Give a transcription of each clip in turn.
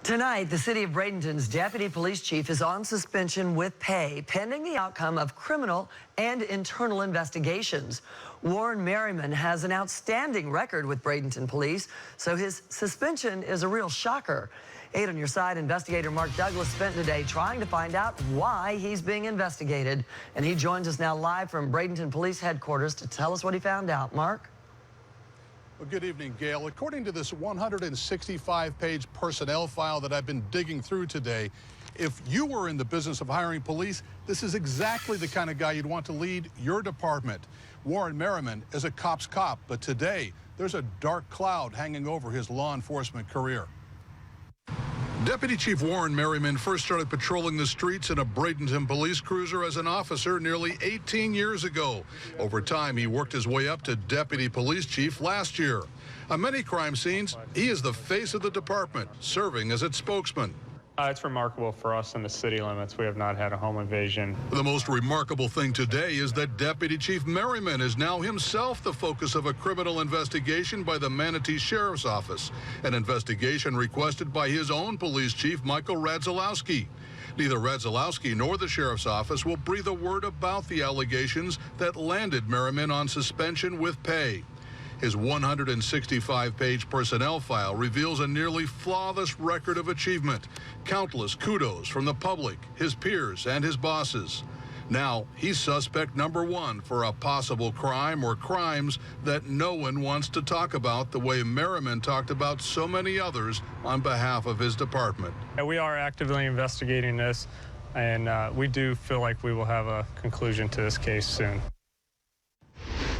Tonight, the city of Bradenton's deputy police chief is on suspension with pay, pending the outcome of criminal and internal investigations. Warren Merriman has an outstanding record with Bradenton police, so his suspension is a real shocker. 8 on your side, investigator Mark Douglas spent today trying to find out why he's being investigated. And he joins us now live from Bradenton Police Headquarters to tell us what he found out. Mark? Well, good evening, Gail. According to this 165-page personnel file that I've been digging through today, if you were in the business of hiring police, this is exactly the kind of guy you'd want to lead your department. Warren Merriman is a cop's cop, but today there's a dark cloud hanging over his law enforcement career. Deputy Chief Warren Merriman first started patrolling the streets in a Bradenton police cruiser as an officer nearly 18 years ago. Over time, he worked his way up to deputy police chief last year. On many crime scenes, he is the face of the department, serving as its spokesman. It's remarkable for us in the city limits. We have not had a home invasion. The most remarkable thing today is that Deputy Chief Merriman is now himself the focus of a criminal investigation by the Manatee Sheriff's Office, an investigation requested by his own police chief, Michael Radzilowski. Neither Radzilowski nor the Sheriff's Office will breathe a word about the allegations that landed Merriman on suspension with pay. His 165-page personnel file reveals a nearly flawless record of achievement. Countless kudos from the public, his peers, and his bosses. Now, he's suspect number 1 for a possible crime or crimes that no one wants to talk about the way Merriman talked about so many others on behalf of his department. We are actively investigating this, and we do feel like we will have a conclusion to this case soon.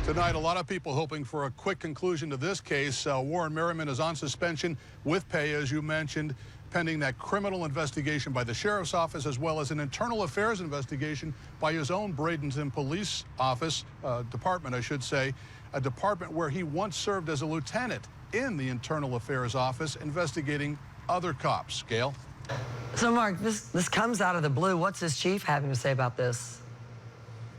Tonight, a lot of people hoping for a quick conclusion to this case. Warren Merriman is on suspension with pay, as you mentioned, pending that criminal investigation by the Sheriff's Office, as well as an internal affairs investigation by his own Bradenton Police Office, department, I should say, a department where he once served as a lieutenant in the Internal Affairs Office investigating other cops. Gail? So, Mark, this comes out of the blue. What's his chief having to say about this?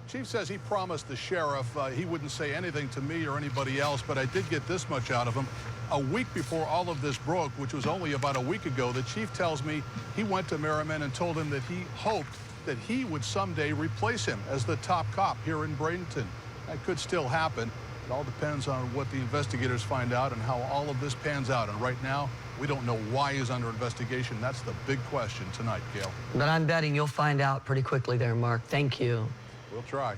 Chief says he promised the sheriff he wouldn't say anything to me or anybody else, but I did get this much out of him. A week before all of this broke, which was only about a week ago, the chief tells me he went to Merriman and told him that he hoped that he would someday replace him as the top cop here in Bradenton. That could still happen. It all depends on what the investigators find out and how all of this pans out. And right now, we don't know why he's under investigation. That's the big question tonight, Gail. But I'm betting you'll find out pretty quickly there, Mark. Thank you. We'll try.